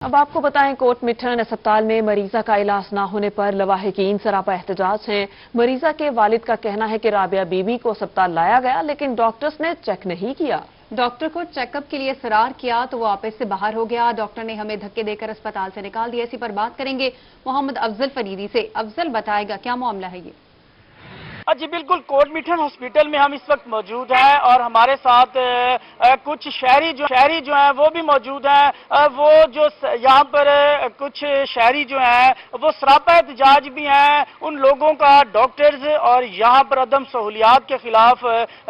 अब आपको बताएं, कोट मिठन अस्पताल में मरीजा का इलाज न होने पर लवाहिकीन सरापा एहतजाज हैं। मरीजा के वालिद का कहना है कि राबिया बीबी को अस्पताल लाया गया, लेकिन डॉक्टर्स ने चेक नहीं किया। डॉक्टर को चेकअप के लिए इसरार किया तो वो ऑफिस से बाहर हो गया। डॉक्टर ने हमें धक्के देकर अस्पताल से निकाल दिया। इसी पर बात करेंगे मोहम्मद अफजल फरीदी से। अफजल, बताएगा क्या मामला है ये? जी बिल्कुल, कोट मिठन हॉस्पिटल में हम इस वक्त मौजूद हैं और हमारे साथ कुछ शहरी जो हैं वो भी मौजूद हैं। वो जो यहाँ पर कुछ शहरी जो हैं वो सरापा एहतजाज भी हैं। उन लोगों का डॉक्टर्स और यहाँ पर अदम सहूलियात के खिलाफ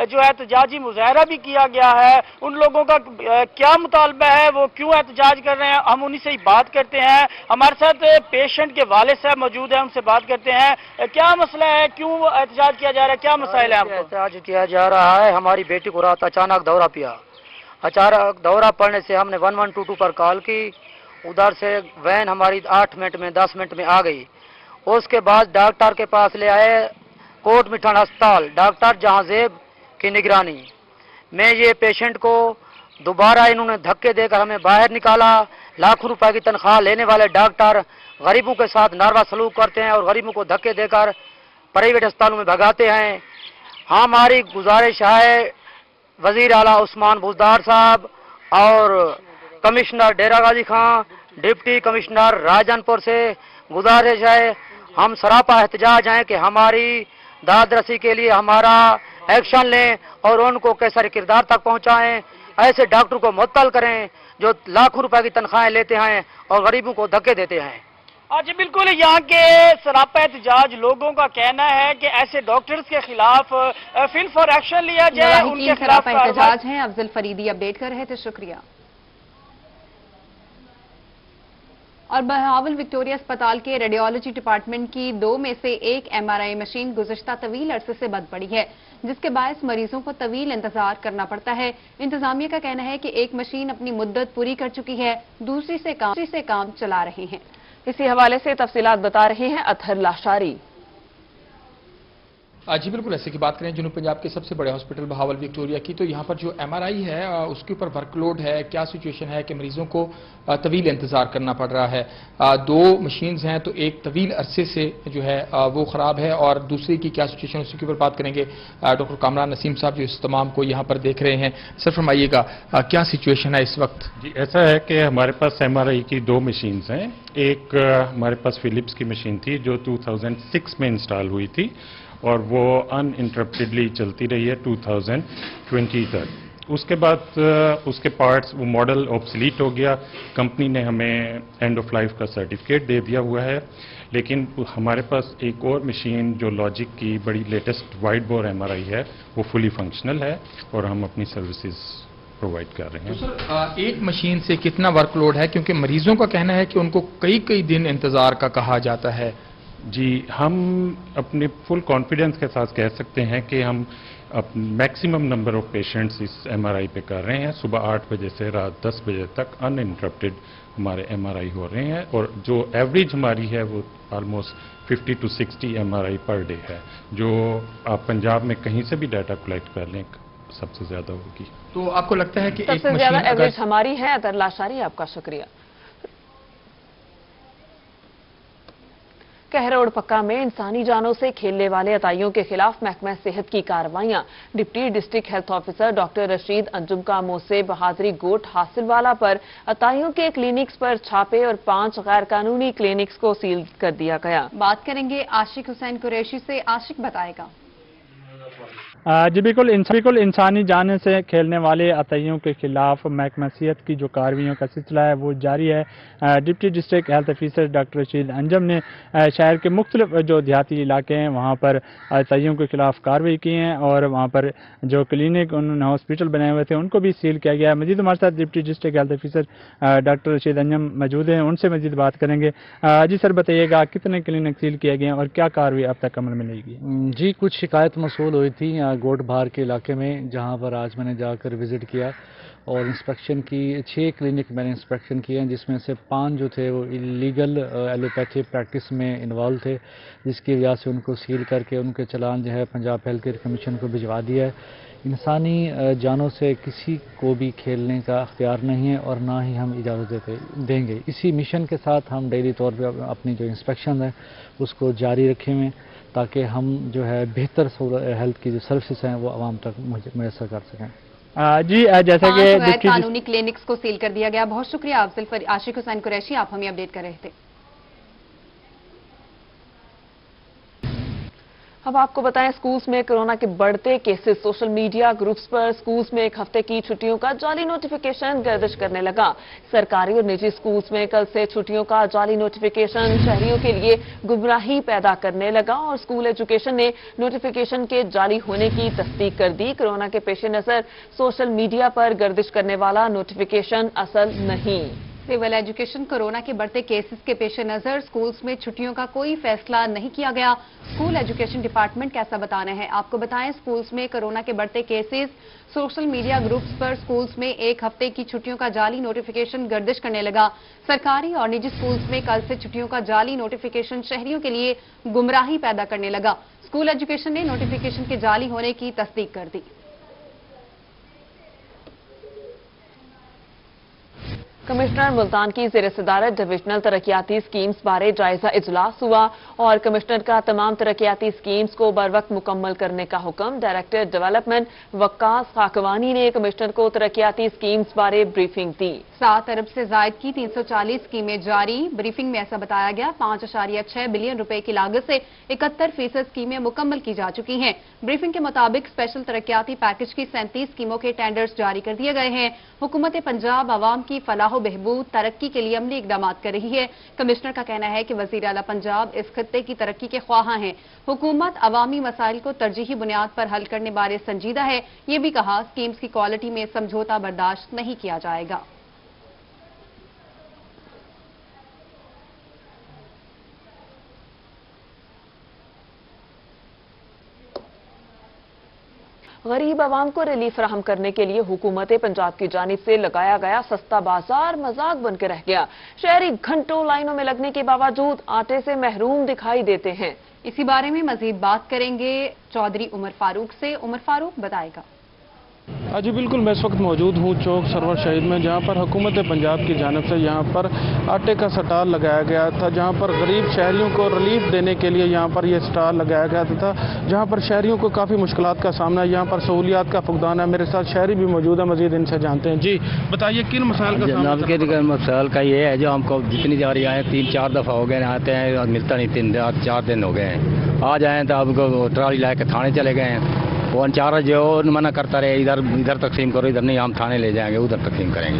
जो एहतजाजी मुजाहरा भी किया गया है। उन लोगों का क्या मुतालबा है, वो क्यों एहतजाज कर रहे हैं, हम उन्हीं से ही बात करते हैं। हमारे साथ पेशेंट के वालिद साहब मौजूद हैं, उनसे बात करते हैं। क्या मसला है, क्यों एहतजाज किया जा रहा है, क्या मसाइल है आपको? एहतजाज किया जा रहा है, हमारी बेटी को रात अचानक दौरा पिया। अचानक दौरा पड़ने से हमने 1122 पर कॉल की। उधर से वैन हमारी 8 मिनट में 10 मिनट में आ गई। उसके बाद डॉक्टर के पास ले आए, कोट मिठन अस्पताल, डॉक्टर जहांजेब की निगरानी में ये पेशेंट को दोबारा इन्होंने धक्के देकर हमें बाहर निकाला। लाखों रुपए की तनख्वाह लेने वाले डॉक्टर गरीबों के साथ नारवा सलूक करते हैं और गरीबों को धक्के देकर प्राइवेट अस्पतालों में भगाते हैं। हमारी गुजारिश है वजीर आला उस्मान बुजदार साहब और कमिश्नर डेरा गाजी खां, डिप्टी कमिश्नर राजनपुर से गुजारिश है, हम सरापा एहतजाज हैं कि हमारी दाद रसी के लिए हमारा एक्शन लें और उनको कैसर किरदार तक पहुंचाएं। ऐसे डॉक्टर को मुअत्तल करें जो लाखों रुपए की तनख्वाहें लेते हैं और गरीबों को धक्के देते हैं। जी बिल्कुल, यहाँ के सरापा एहतजाज लोगों का कहना है कि ऐसे डॉक्टर्स के खिलाफ फिल फॉर एक्शन लिया जाए। उनके खिलाफ एहतजाज हैं। अफजल फरीदी अपडेट कर रहे थे, शुक्रिया। और बहावल विक्टोरिया अस्पताल के रेडियोलॉजी डिपार्टमेंट की 2 में से एक MRI मशीन गुज़श्ता तवील अरसे से बंद पड़ी है, जिसके बायस मरीजों को तवील इंतजार करना पड़ता है। इंतजामिया का कहना है कि एक मशीन अपनी मुद्दत पूरी कर चुकी है, दूसरी से काम चला रहे हैं। इसी हवाले से तफसीलात बता रहे हैं अतहर लाशारी। जी बिल्कुल, ऐसे की बात करें जनूब पंजाब के सबसे बड़े हॉस्पिटल बहावल विक्टोरिया की, तो यहाँ पर जो MRI है उसके ऊपर वर्कलोड है। क्या सिचुएशन है कि मरीजों को तवील इंतजार करना पड़ रहा है। 2 मशीन्स हैं, तो एक तवील अरसे से जो है वो ख़राब है और दूसरी की क्या सिचुएशन, उसके ऊपर बात करेंगे डॉक्टर कामरान नसीम साहब जो इस तमाम को यहाँ पर देख रहे हैं। सर फरमाइएगा, क्या सिचुएशन है इस वक्त? जी ऐसा है कि हमारे पास MRI की 2 मशीन्स हैं। एक हमारे पास फिलिप्स की मशीन थी जो 2006 में इंस्टॉल हुई थी और वो अनइंटरप्टेडली चलती रही है 2020 तक। उसके बाद उसके पार्ट्स, वो मॉडल ऑब्सलीट हो गया। कंपनी ने हमें एंड ऑफ लाइफ का सर्टिफिकेट दे दिया हुआ है, लेकिन हमारे पास एक और मशीन जो लॉजिक की बड़ी लेटेस्ट वाइड बोर MRI है, वो फुली फंक्शनल है और हम अपनी सर्विसेज प्रोवाइड कर रहे हैं। तो सर एक मशीन से कितना वर्कलोड है, क्योंकि मरीजों का कहना है कि उनको कई दिन इंतजार का कहा जाता है? जी, हम अपने फुल कॉन्फिडेंस के साथ कह सकते हैं कि हम मैक्सिमम नंबर ऑफ पेशेंट्स इस MRI पे कर रहे हैं। सुबह 8 बजे से रात 10 बजे तक अनइंटरप्टेड हमारे MRI हो रहे हैं और जो एवरेज हमारी है वो almost 50 to 60 MRI per day है, जो आप पंजाब में कहीं से भी डाटा कलेक्ट कर लें सबसे ज्यादा होगी। तो आपको लगता है कि सबसे ज्यादा एवरेज हमारी है? अतहर लाशारी, आपका शुक्रिया। कहरोड़ पक्का में इंसानी जानों से खेलने वाले अताइयों के खिलाफ महकमा सेहत की कार्रवाइयां। Deputy district health officer doctor Rashid Anjum का मुंह से बहादुरी गोट हासिलवाला पर अताइयों के क्लिनिक्स पर छापे और 5 गैर कानूनी क्लिनिक्स को सील कर दिया गया। बात करेंगे आशिक हुसैन कुरैशी से। आशिक, बताएगा। जी बिल्कुल, इंसानी जाने से खेलने वाले अतइयों के खिलाफ महकमा सेहत की जो कार्रवाइयों का सिलसिला है वो जारी है। Deputy district health officer doctor Rashid Anjum ने शहर के मुख्तलिफ जो देहाती इलाके हैं वहाँ पर अतइयों के खिलाफ कार्रवाई की है और वहाँ पर जो क्लिनिक उन्होंने हॉस्पिटल बनाए हुए थे उनको भी सील किया गया है। मजीद हमारे साथ deputy district health officer doctor Rashid Anjum मौजूद हैं, उनसे मजीद बात करेंगे। जी सर, बताइएगा कितने क्लिनिक सील किए गए हैं और क्या कार्रवाई अब तक अमल में लेगी? जी, कुछ शिकायत मसूल हुई थी गोट बहार के इलाके में, जहां पर आज मैंने जाकर विज़िट किया और इंस्पेक्शन की। 6 क्लिनिक मैंने इंस्पेक्शन किए हैं, जिसमें से 5 जो थे वो इलीगल एलोपैथी प्रैक्टिस में इन्वॉल्व थे, जिसकी वजह से उनको सील करके उनके चलान जो है पंजाब हेल्थ केयर कमीशन को भिजवा दिया है। इंसानी जानों से किसी को भी खेलने का अख्तियार नहीं है और ना ही हम इजाज़त देंगे। इसी मिशन के साथ हम डेली तौर पे अपनी जो इंस्पेक्शन है उसको जारी रखे हुए ताकि हम जो है बेहतर हेल्थ की जो सर्विसेज हैं वो आवाम तक मैसर कर सकें। जी जैसा कि कानूनी क्लिनिक्स को सील कर दिया गया। बहुत शुक्रिया अफजल आशिक हुसैन कुरैशी, आप हमें अपडेट कर रहे थे। अब आपको बताएं, स्कूल्स में कोरोना के बढ़ते केसेस, सोशल मीडिया ग्रुप्स पर स्कूल्स में एक हफ्ते की छुट्टियों का जाली नोटिफिकेशन गर्दिश करने लगा। सरकारी और निजी स्कूल्स में कल से छुट्टियों का जाली नोटिफिकेशन शहरियों के लिए गुमराही पैदा करने लगा और स्कूल एजुकेशन ने नोटिफिकेशन के जाली होने की तस्दीक कर दी। कोरोना के पेश नजर सोशल मीडिया पर गर्दिश करने वाला नोटिफिकेशन असल नहीं। सिविल एजुकेशन कोरोना के बढ़ते केसेस के पेश नजर स्कूल्स में छुट्टियों का कोई फैसला नहीं किया गया। स्कूल एजुकेशन डिपार्टमेंट कैसा बता रहे हैं, आपको बताएं। स्कूल्स में कोरोना के बढ़ते केसेस, सोशल मीडिया ग्रुप्स पर स्कूल्स में एक हफ्ते की छुट्टियों का जाली नोटिफिकेशन गर्दिश करने लगा। सरकारी और निजी स्कूल्स में कल से छुट्टियों का जाली नोटिफिकेशन शहरियों के लिए गुमराही पैदा करने लगा। स्कूल एजुकेशन ने नोटिफिकेशन के जाली होने की तस्दीक कर दी। कमिश्नर मुल्तान की ज़ेर सदारत डिविजनल तरक्याती स्कीम्स बारे जायजा इजलास हुआ और कमिश्नर का तमाम तरक्याती स्कीम्स को बर वक्त मुकम्मल करने का हुक्म। डायरेक्टर डेवलपमेंट वक्कास खाकवानी ने कमिश्नर को तरक्याती स्कीम्स बारे ब्रीफिंग दी। 7 अरब से जायद की 340 स्कीमें जारी। ब्रीफिंग में ऐसा बताया गया 5.6 बिलियन रुपए की लागत से 71% स्कीमें मुकम्मल की जा चुकी हैं। ब्रीफिंग के मुताबिक स्पेशल तरक्याती पैकेज की 37 स्कीमों के टेंडर्स जारी कर दिए गए हैं। हुकूमत पंजाब आवाम की फलाह बहबूद तरक्की के लिए अमली इकदाम कर रही है। कमिश्नर का कहना है कि वजीर आला पंजाब इस खत्ते की तरक्की के ख्वाह हैं। हुकूमत अवामी मसाइल को तरजीही बुनियाद पर हल करने बारे संजीदा है। ये भी कहा स्कीम्स की क्वालिटी में समझौता बर्दाश्त नहीं किया जाएगा। गरीब आवाम को रिलीफ फराहम करने के लिए हुकूमत पंजाब की जानिब से लगाया गया सस्ता बाजार मजाक बनकर रह गया। शहरी घंटों लाइनों में लगने के बावजूद आटे से महरूम दिखाई देते हैं। इसी बारे में मजीद बात करेंगे चौधरी उमर फारूक से। उमर फारूक बताएगा। जी बिल्कुल, मैं इस वक्त मौजूद हूँ चौक सरवर शहीद में, जहाँ पर हुकूमत पंजाब की जानिब से यहाँ पर आटे का स्टाल लगाया गया था, जहाँ पर गरीब शहरियों को रिलीफ देने के लिए यहाँ पर ये स्टाल लगाया गया था, जहाँ पर शहरियों को काफ़ी मुश्किलात का सामना है। यहाँ पर सहूलियात का फुकदान है। मेरे साथ शहरी भी मौजूद है, मजीद इनसे जानते हैं। जी बताइए किन मसाइल का सामना? मसाइल का ये है जो हमको जितनी जारी आए 3-4 दफ़ा हो गए आते हैं और मिलता नहीं, 3-4 दिन हो गए हैं। आ जाएँ तो अब ट्राली ला के थाने चले गए हैं। वो अनचारा जो मना करता रहे इधर तकसीम करो, इधर नहीं, हम थाने ले जाएंगे, उधर तकसीम करेंगे।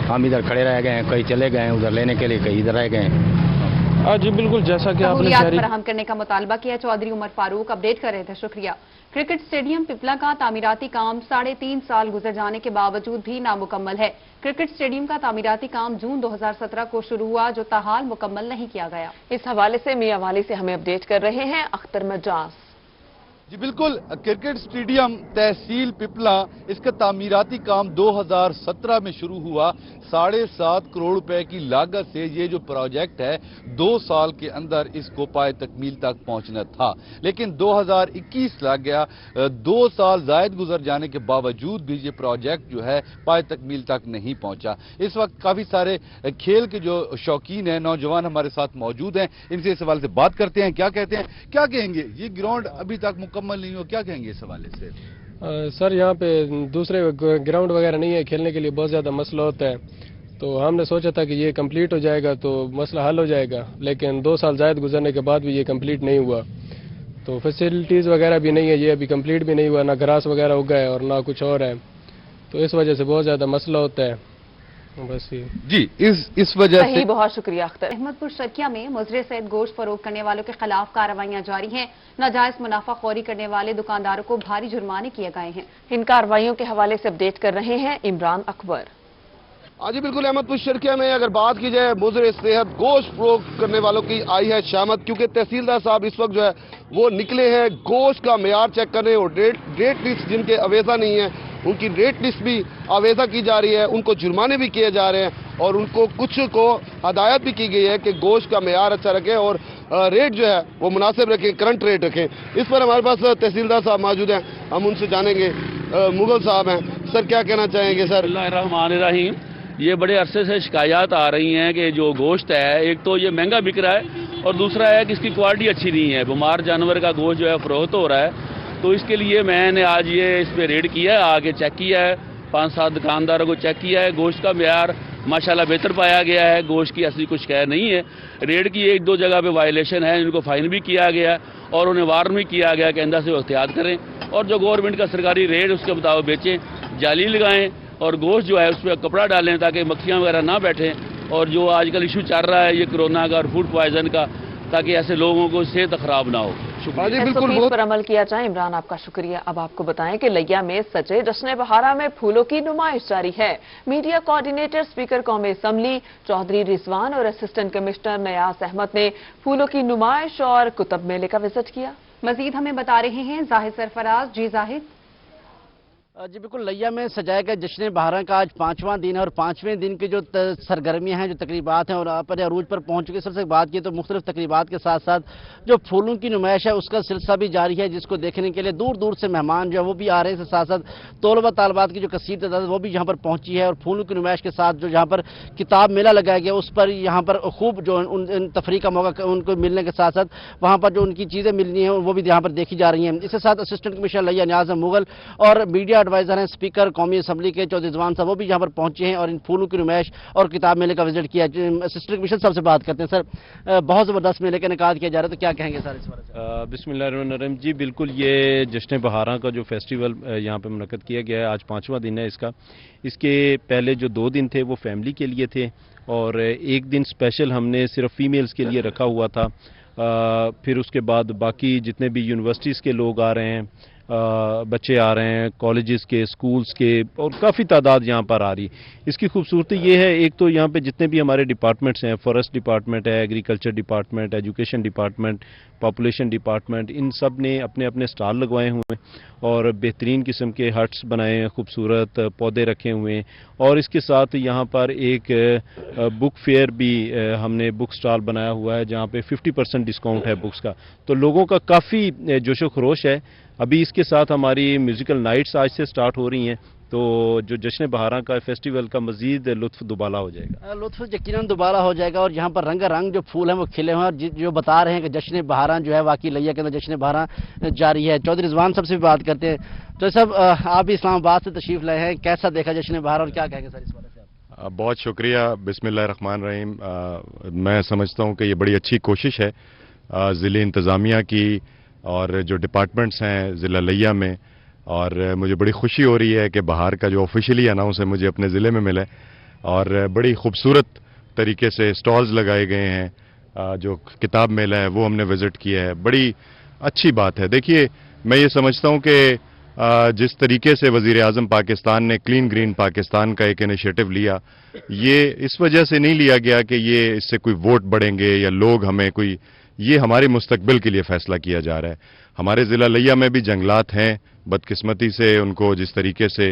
हम इधर खड़े रह गए हैं, कहीं चले गए हैं उधर लेने के लिए, कहीं इधर रह गए हैं। जी बिल्कुल, जैसा कि आपने फराहम करने का मुतालबा किया। चौधरी उमर फारूक अपडेट कर रहे थे, शुक्रिया। क्रिकेट स्टेडियम पिपला का तामीराती काम 3.5 साल गुजर जाने के बावजूद भी नामुकम्मल है। क्रिकेट स्टेडियम का तामीराती काम जून 2017 को शुरू हुआ, जो ताहाल मुकम्मल नहीं किया गया। इस हवाले से मियां वाली से हमें अपडेट कर रहे हैं अख्तर मजाज। जी बिल्कुल, क्रिकेट स्टेडियम तहसील पिपला, इसका तामीराती काम 2017 में शुरू हुआ। 7.5 करोड़ रुपए की लागत से ये जो प्रोजेक्ट है 2 साल के अंदर इसको पाए तकमील तक पहुंचना था, लेकिन 2021 लग गया। 2 साल जायद गुजर जाने के बावजूद भी ये प्रोजेक्ट जो है पाए तकमील तक नहीं पहुंचा। इस वक्त काफी सारे खेल के जो शौकीन हैं, नौजवान हमारे साथ मौजूद हैं, इनसे इस हवाले से बात करते हैं। क्या कहते हैं, क्या कहेंगे? ये ग्राउंड अभी तक मुकम्मल नहीं हो, क्या कहेंगे इस हवाले से? सर यहाँ पे दूसरे ग्राउंड वगैरह नहीं है, खेलने के लिए बहुत ज़्यादा मसला होता है, तो हमने सोचा था कि ये कंप्लीट हो जाएगा तो मसला हल हो जाएगा, लेकिन 2 साल जायद गुजरने के बाद भी ये कंप्लीट नहीं हुआ। तो फैसिलिटीज़ वगैरह भी नहीं है, ये अभी कंप्लीट भी नहीं हुआ, ना ग्रास वगैरह उगा है और ना कुछ और है, तो इस वजह से बहुत ज़्यादा मसला होता है। बस ये जी इस वजह से। बहुत शुक्रिया अख्तर। अहमदपुर शर्किया में मुजरे सहित गोश्त फरोख्त करने वालों के खिलाफ कार्रवाइयां जारी हैं। नाजायज मुनाफाखोरी करने वाले दुकानदारों को भारी जुर्माने किए गए हैं। इन कार्रवाइयों के हवाले से अपडेट कर रहे हैं इमरान अकबर। जी बिल्कुल, अहमदपुर शर्किया में अगर बात की जाए मुजरे सेहत गोश्त फरोख्त करने वालों की आई है शामत, क्योंकि तहसीलदार साहब इस वक्त जो है वो निकले हैं गोश्त का मेयार चेक करने और रेट लिस्ट जिनके अवेजा नहीं है उनकी रेट लिस्ट भी अवेजा की जा रही है, उनको जुर्माने भी किए जा रहे हैं और उनको कुछ को हदायत भी की गई है कि गोश्त का मेयार अच्छा रखें और रेट जो है वो मुनासिब रखें, करंट रेट रखें। इस पर हमारे पास तहसीलदार साहब मौजूद हैं, हम उनसे जानेंगे मुगल साहब हैं। सर क्या कहना चाहेंगे सर? बिस्मिल्लाहिर्रहमानिर्रहीम। ये बड़े अरसे से शिकायत आ रही हैं कि जो गोश्त है, एक तो ये महंगा बिक रहा है और दूसरा है कि इसकी क्वालिटी अच्छी नहीं है। बीमार जानवर का गोश्त जो है फरोख्त हो रहा है, तो इसके लिए मैंने आज ये इस पे रेड किया है, आके चेक किया है, 5-7 दुकानदारों को चेक किया है। गोश्त का मेयार माशाल्लाह बेहतर पाया गया है, गोश्त की ऐसी कुछ शिकायत नहीं है। रेड की 1-2 जगह पे वायलेशन है, इनको फाइन भी किया गया और उन्हें वार्न भी किया गया कि आइंदा से एहतियात करें और जो गवर्नमेंट का सरकारी रेट उसके मुताबिक बेचें, जाली लगाएं और गोश्त जो है उस पर कपड़ा डालें ताकि मक्खियाँ वगैरह ना बैठें। और जो आजकल इशू चल रहा है ये कोरोना का और फूड पॉइजन का, ताकि ऐसे लोगों को सेहत खराब ना हो। SOPs पर अमल किया जाए। इमरान आपका शुक्रिया। अब आपको बताएं कि लिया में सजे जश्न बहारा में फूलों की नुमाइश जारी है। मीडिया कोऑर्डिनेटर स्पीकर कौमी असम्बली चौधरी रिजवान और असिस्टेंट कमिश्नर नयाज अहमद ने फूलों की नुमाइश और कुतुब मेले का विजिट किया। मजीद हमें बता रहे हैं जाहिद सरफराज। जी जाहिद। जी बिल्कुल, लिया में सजाया गया जश्न बहारा का आज 5वां दिन है और 5वें दिन की जो सरगर्मियां हैं, जो तकरीबात हैं और अपने अरूज पर पहुंच चुके। सबसे बात की तो मुख्तलिफ तकरीबात के साथ साथ जो फूलों की नुमाइश है उसका सिलसिला भी जारी है, जिसको देखने के लिए दूर दूर से मेहमान जो है वो भी आ रहे हैं। साथ साथ तलबा तालबात की जो कसीर तादाद वो भी यहाँ पर पहुंची है और फूलों की नुमाइश के साथ जो यहाँ पर किताब मेला लगाया गया उस पर यहाँ पर खूब जो उन तफरी का मौका उनको मिलने के साथ साथ वहाँ पर जो उनकी चीज़ें मिलनी हैं वो भी यहाँ पर देखी जा रही हैं। इसके साथ असिस्टेंट कमिश्नर लिया नियाज मुगल और मीडिया एडवाइजर हैं स्पीकर कौमी असम्बली के चौधरी रिजवान साहब, वो भी यहाँ पर पहुंचे हैं और इन फूलों की नुमाइश और किताब मेले का विजिट किया। असिस्टेंट कमिश्नर साहब से बात करते हैं। सर बहुत ज़बरदस्त मेले का इनेकाद किया जा रहा है, तो क्या कहेंगे सर इस बारे में? बिस्मिल्लाहिर्रहमानिर्रहीम। जी बिल्कुल, ये जश्न बहारा का जो फेस्टिवल यहाँ पे मुनक्कद किया गया है, आज 5वां दिन है इसका। इसके पहले जो 2 दिन थे वो फैमिली के लिए थे और एक दिन स्पेशल हमने सिर्फ फीमेल्स के लिए रखा हुआ था। फिर उसके बाद बाकी जितने भी यूनिवर्सिटीज़ के लोग आ रहे हैं, बच्चे आ रहे हैं, कॉलेजेस के, स्कूल्स के, और काफ़ी तादाद यहाँ पर आ रही है। इसकी खूबसूरती ये है, एक तो यहाँ पे जितने भी हमारे डिपार्टमेंट्स हैं, फॉरेस्ट डिपार्टमेंट है, agriculture department, education department, population department, इन सब ने अपने अपने स्टॉल लगवाए हुए हैं और बेहतरीन किस्म के हट्स बनाए हैं, खूबसूरत पौधे रखे हुए हैं। और इसके साथ यहाँ पर एक बुक फेयर भी हमने बुक स्टॉल बनाया हुआ है जहाँ पे 50% डिस्काउंट है बुक्स का, तो लोगों का काफ़ी जोशो खरोश है। अभी इसके साथ हमारी म्यूज़िकल नाइट्स आज से स्टार्ट हो रही हैं, तो जो जश्न बहारा का फेस्टिवल का मजीद लुत्फ दोबारा हो जाएगा। लुत्फ यकीनन दोबारा हो जाएगा और यहाँ पर रंगारंग जो फूल हैं वो खिले हुए हैं और जो बता रहे हैं कि जश्न बहारा जो है वाकई लिया के अंदर जश्न बहारा जारी है। चौधरी रिजवान साहब से भी बात करते हैं। तो सब आप भी इस्लामाबाद से तशरीफ लाए हैं, कैसा देखा जश्न बहारा और क्या कहेंगे सर इस बारे से? बहुत शुक्रिया। बिस्मिल्लाहिर्रहमानिर्रहीम। मैं समझता हूँ कि ये बड़ी अच्छी कोशिश है ज़िले इंतज़ामिया की और जो डिपार्टमेंट्स हैं ज़िला लिया में, और मुझे बड़ी खुशी हो रही है कि बहार का जो ऑफिशियली अनाउंस है मुझे अपने ज़िले में मिला और बड़ी खूबसूरत तरीके से स्टॉल्स लगाए गए हैं। जो किताब मेला है वो हमने विज़िट किया है, बड़ी अच्छी बात है। देखिए, मैं ये समझता हूँ कि जिस तरीके से वज़ीर आज़म पाकिस्तान ने क्लीन ग्रीन पाकिस्तान का एक इनिशिएटिव लिया, ये इस वजह से नहीं लिया गया कि ये इससे कोई वोट बढ़ेंगे या लोग हमें कोई, ये हमारे मुस्तकबिल के लिए फैसला किया जा रहा है। हमारे ज़िला लिया में भी जंगलात हैं, बदकिस्मती से उनको जिस तरीके से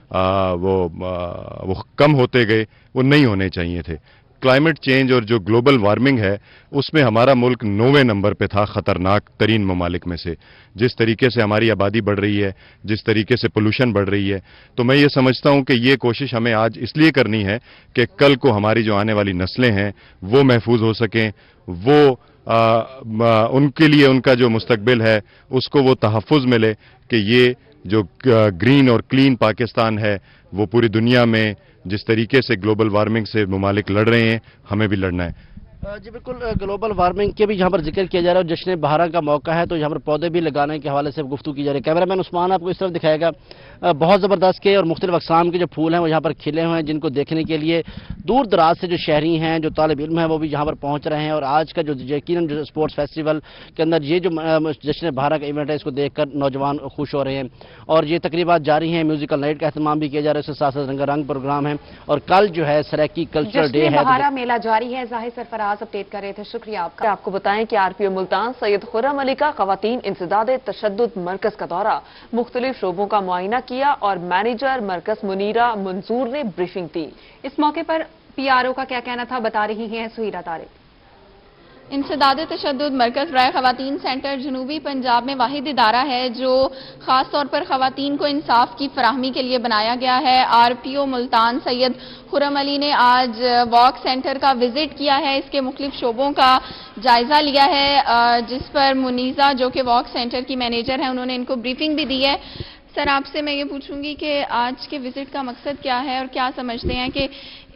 वो कम होते गए वो नहीं होने चाहिए थे। क्लाइमेट चेंज और जो ग्लोबल वार्मिंग है उसमें हमारा मुल्क 9वें नंबर पे था ख़तरनाक तरीन ममालिक में से। जिस तरीके से हमारी आबादी बढ़ रही है, जिस तरीके से पोल्यूशन बढ़ रही है, तो मैं ये समझता हूँ कि ये कोशिश हमें आज इसलिए करनी है कि कल को हमारी जो आने वाली नस्लें हैं वो महफूज हो सकें, वो उनके लिए उनका जो मुस्तकबिल है उसको वो तहफ़्फ़ुज़ मिले कि ये जो ग्रीन और क्लीन पाकिस्तान है वो पूरी दुनिया में जिस तरीके से ग्लोबल वार्मिंग से ममालिक लड़ रहे हैं, हमें भी लड़ना है। जी बिल्कुल, ग्लोबल वार्मिंग के भी यहाँ पर जिक्र किया जा रहा है और जश्न बहारा का मौका है तो यहाँ पर पौधे भी लगाने के हवाले से गुफ्तगू की जा रही है। कैमरामैन उस्मान आपको इस तरफ दिखाएगा। बहुत ज़बरदस्त के और मुख्तलिफ अक़साम के जो फूल हैं वो यहाँ पर खिले हुए हैं, जिनको देखने के लिए दूर दराज से जो शहरी हैं, जो तालिब इल्म हैं, वो भी यहाँ पर पहुँच रहे हैं। और आज का जो यकीनन जो स्पोर्ट्स फेस्टिवल के अंदर ये जो जश्न बहारा का इवेंट है इसको देख कर नौजवान खुश हो रहे हैं और ये तकरीबात जारी हैं। म्यूजिकल नाइट का एहतमाम भी किया जा रहा है, उसके साथ साथ रंगारंग प्रोग्राम है और कल जो है सराइकी कल्चरल डे है। बहारा मेला जारी है। जाहिद सरफराज अपडेट कर रहे थे, शुक्रिया आपका। आपको बताएं कि आरपीओ मुल्तान सैयद खुर्रम अली का ख़वातीन इंसदाद तशद्दुद मरकज का दौरा, मुख्तलिफ शोबों का मुआयना किया और मैनेजर मरकज मुनीरा मंजूर ने ब्रीफिंग दी। इस मौके पर पीआरओ का क्या कहना था, बता रही हैं सुहीरा तारिक। انسداد تشدد مرکز رائے خواتین سینٹر جنوبی پنجاب میں واحد ادارہ ہے جو خاص طور پر خواتین کو انصاف کی فراہمی کے لیے بنایا گیا ہے۔ آر پی او ملتان سید خرم علی نے آج واک سینٹر کا وزٹ کیا ہے، اس کے مختلف شعبوں کا جائزہ لیا ہے، جس پر منیزہ جو کہ واک سینٹر کی مینیجر ہیں انہوں نے ان کو بریفنگ بھی دی ہے۔ سر، آپ سے میں یہ پوچھوں گی کہ آج کے وزٹ کا مقصد کیا ہے اور کیا سمجھتے ہیں کہ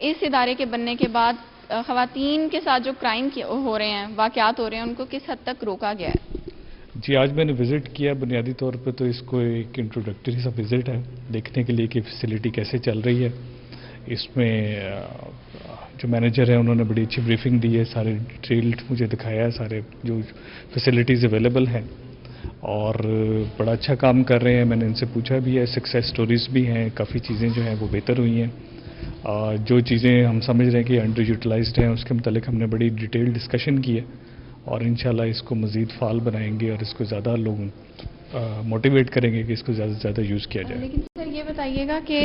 اس ادارے کے بننے کے بعد خواتین کے ساتھ جو کرائم ہو رہے ہیں، واقعات ہو رہے ہیں، ان کو کس حد تک روکا گیا ہے؟ جی، آج میں نے وزٹ کیا، بنیادی طور پہ تو اس کو ایک انٹروڈکٹری سا وزٹ ہے، دیکھنے کے لیے کہ فیسلٹی کیسے چل رہی ہے۔ اس میں جو مینیجر ہیں انہوں نے بڑی اچھی بریفنگ دی ہے، سارے ڈیٹیلڈ مجھے دکھایا ہے سارے جو فیسلٹیز اویلیبل ہیں، اور بڑا اچھا کام کر رہے ہیں۔ میں نے ان سے پوچھا بھی ہے، سکسیس سٹوریز بھی ہیں، کافی چیزیں جو ہیں وہ بہتر ہوئی ہیں۔ جو چیزیں ہم سمجھ رہے ہیں کہ انڈر یوٹیلائزڈ ہیں اس کے متعلق ہم نے بڑی ڈیٹیل ڈسکشن کی ہے، اور انشاءاللہ اس کو مزید فعال بنائیں گے اور اس کو زیادہ لوگ موٹیویٹ کریں گے کہ اس کو زیادہ سے زیادہ یوز کیا جائے۔ لیکن سر یہ بتائیے گا کہ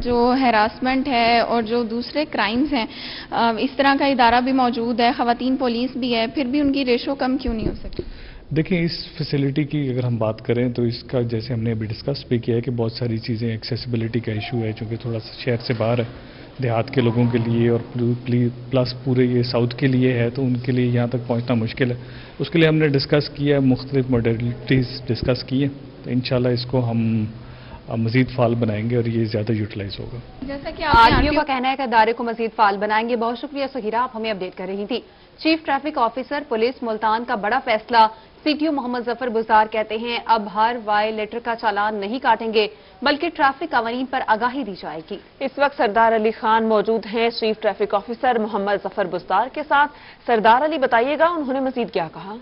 جو ہراسمنٹ ہے اور جو دوسرے کرائمز ہیں، اس طرح کا ادارہ بھی موجود ہے، خواتین پولیس بھی ہے، پھر بھی ان کی ریشو کم کیوں نہیں ہو سکتی؟ دیکھیں، اس فیسلٹی کی اگر ہم بات کریں تو اس کا جیسے ہم نے ابھی ڈسکس بھی کیا ہے کہ بہت ساری چیزیں ایکسیسیبلٹی کا ایشو ہے، چونکہ تھوڑا سا شہر سے باہر ہے، دیہات کے لوگوں کے لیے، اور پلس پورے یہ ساؤتھ کے لیے ہے، تو ان کے لیے یہاں تک پہنچنا مشکل ہے۔ اس کے لیے ہم نے ڈسکس کیا ہے، مختلف موڈیلٹیز ڈسکس کی ہیں، تو انشاءاللہ اس کو ہم مزید فعال بنائیں گے اور یہ زیادہ یوٹیلائز ہوگا۔ جیسا کہ آرٹیو کا کہنا ہے کہ ادارے کو مزید فعال بنائیں گے۔ بہت شکریہ سہیرہ، آپ ہمیں اپڈیٹ کر رہی تھی۔ Chief traffic officer police Multan کا بڑا فیصلہ۔ سی ٹی او محمد ظفر بزدار کہتے ہیں اب ہر وائلیٹر کا چالان نہیں کاٹیں گے بلکہ ٹریفک قوانین پر آگاہی دی جائے گی۔ اس وقت سردار علی خان موجود ہیں چیف ٹریفک آفیسر محمد ظفر بزدار کے ساتھ۔ سردار علی، بتائیے گا انہوں نے مزید کیا کہا؟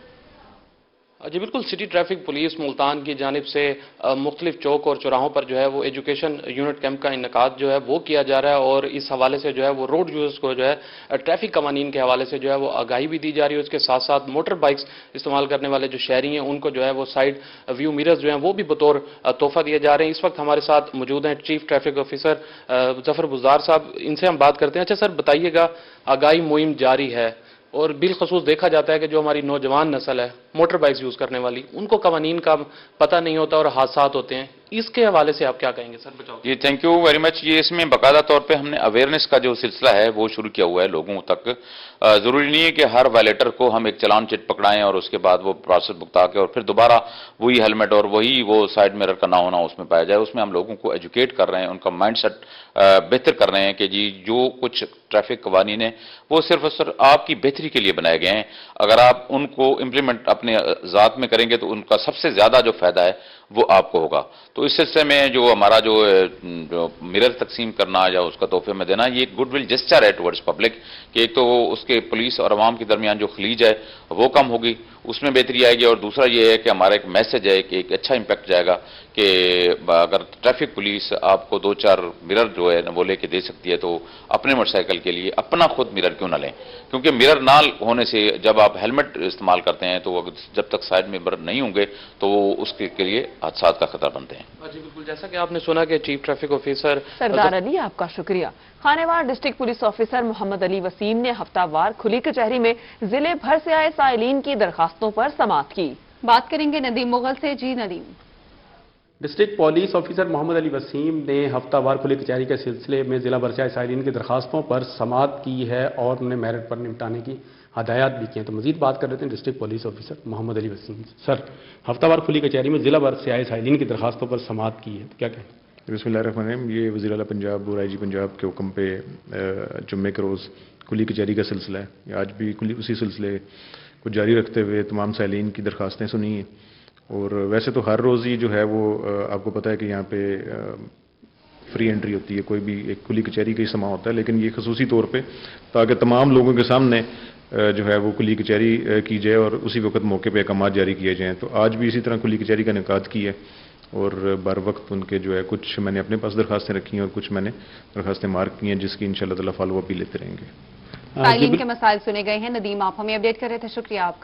جی بالکل، سٹی ٹریفک پولیس ملتان کی جانب سے مختلف چوک اور چوراہوں پر جو ہے وہ ایجوکیشن یونٹ کیمپ کا انعقاد جو ہے وہ کیا جا رہا ہے، اور اس حوالے سے جو ہے وہ روڈ یوزرز کو جو ہے ٹریفک قوانین کے حوالے سے جو ہے وہ آگاہی بھی دی جا رہی ہے۔ اس کے ساتھ ساتھ موٹر بائکس استعمال کرنے والے جو شہری ہیں ان کو جو ہے وہ سائڈ ویو میررز جو ہیں وہ بھی بطور تحفہ دیے جا رہے ہیں۔ اس وقت ہمارے ساتھ موجود ہیں چیف ٹریفک آفیسر ظفر بزدار صاحب، ان سے ہم بات کرتے ہیں۔ اچھا سر، بتائیے گا، آگاہی مہم جاری ہے اور بالخصوص دیکھا جاتا ہے کہ جو ہماری نوجوان نسل ہے موٹر بائکس یوز کرنے والی، ان کو قوانین کا پتہ نہیں ہوتا اور حادثات ہوتے ہیں، اس کے حوالے سے آپ کیا کہیں گے سر؟ بچاؤ جی تھینک یو ویری مچ۔ یہ اس میں باقاعدہ طور پہ ہم نے اویئرنیس کا جو سلسلہ ہے وہ شروع کیا ہوا ہے لوگوں تک۔ ضروری نہیں ہے کہ ہر وائلیٹر کو ہم ایک چلان چٹ پکڑائیں اور اس کے بعد وہ پروسیس بکتا کے اور پھر دوبارہ وہی ہیلمٹ اور وہی وہ سائڈ میرر کا نہ ہونا اس میں پایا جائے۔ اس میں ہم لوگوں کو ایجوکیٹ کر رہے ہیں، ان کا مائنڈ سیٹ بہتر کر رہے ہیں کہ جی جو کچھ ٹریفک قوانین ہیں وہ صرف اور صرف آپ کی بہتری کے لیے بنائے گئے ہیں، اگر آپ ان کو امپلیمنٹ اپنے ذات میں کریں گے تو ان کا سب سے زیادہ جو فائدہ ہے وہ آپ کو ہوگا۔ تو اس سلسلے میں جو ہمارا جو مرر تقسیم کرنا یا اس کا تحفے میں دینا، یہ ایک گڈ ول جسچر ہے ٹورڈز پبلک، کہ ایک تو اس کے پولیس اور عوام کے درمیان جو خلیج ہے وہ کم ہوگی، اس میں بہتری آئے گی، اور دوسرا یہ ہے کہ ہمارا ایک میسج ہے کہ ایک اچھا امپیکٹ جائے گا کہ اگر ٹریفک پولیس آپ کو 2-4 مرر جو ہے وہ لے کے دے سکتی ہے تو اپنے موٹر سائیکل کے لیے اپنا خود مرر کیوں نہ لیں، کیونکہ مرر نہ ہونے سے جب آپ ہیلمٹ استعمال کرتے ہیں تو جب تک سائڈ میں مرر نہیں ہوں گے تو وہ اس کے لیے حادثات کا خطرہ بنتے ہیں۔ جی بالکل، جیسا کہ آپ نے سنا کہ چیف ٹریفک آفیسر سردار علی، آپ کا شکریہ۔ خانہ وار ڈسٹرکٹ پولیس آفیسر محمد علی وسیم نے ہفتہ وار کھلی کچہری میں ضلع بھر سے آئے سائلین کی درخواستوں پر سماعت کی۔ بات کریں گے ندیم مغل سے۔ جی ندیم۔ ڈسٹرکٹ پولیس آفیسر محمد علی وسیم نے ہفتہ وار کھلی کچہری کے سلسلے میں ضلع بھر سے آئے سائلین کی درخواستوں پر سماعت کی ہے اور انہیں میرٹ پر نمٹانے کی ہدایات بھی کی ہیں۔ تو مزید بات کر رہے ہیں ڈسٹرکٹ پولیس آفیسر محمد علی وسیم۔ سر، ہفتہ وار کھلی کچہری میں ضلع بھر سے آئے سائلین کی درخواستوں پر سماعت کی ہے، تو کیا کہیں؟ بسم اللہ الرحمن الرحیم۔ یہ وزیر اعلیٰ پنجاب اور آئی جی پنجاب کے حکم پہ جمعے کے روز کھلی کچہری کا سلسلہ ہے، آج بھی اسی سلسلے کو جاری رکھتے ہوئے تمام سائلین کی درخواستیں سنی ہیں، اور ویسے تو ہر روز ہی جو ہے وہ آپ کو پتہ ہے کہ یہاں پہ فری انٹری ہوتی ہے، کوئی بھی ایک کھلی کچہری کا ہی سماع ہوتا ہے، لیکن یہ خصوصی طور پہ تاکہ تمام لوگوں کے سامنے جو ہے وہ کھلی کچہری کی جائے اور اسی وقت موقع پہ احکامات جاری کیے جائیں۔ تو آج بھی اسی طرح کھلی کچہری کا انعقاد کی ہے، اور بر وقت ان کے جو ہے کچھ میں نے اپنے پاس درخواستیں رکھی ہیں اور کچھ میں نے درخواستیں مارک کی ہیں، جس کی انشاءاللہ تعالیٰ فالو اپ بھی لیتے رہیں گے۔ سائلین کے مسائل سنے گئے ہیں۔ ندیم، آپ ہمیں اپڈیٹ کر رہے تھے، شکریہ آپ کا۔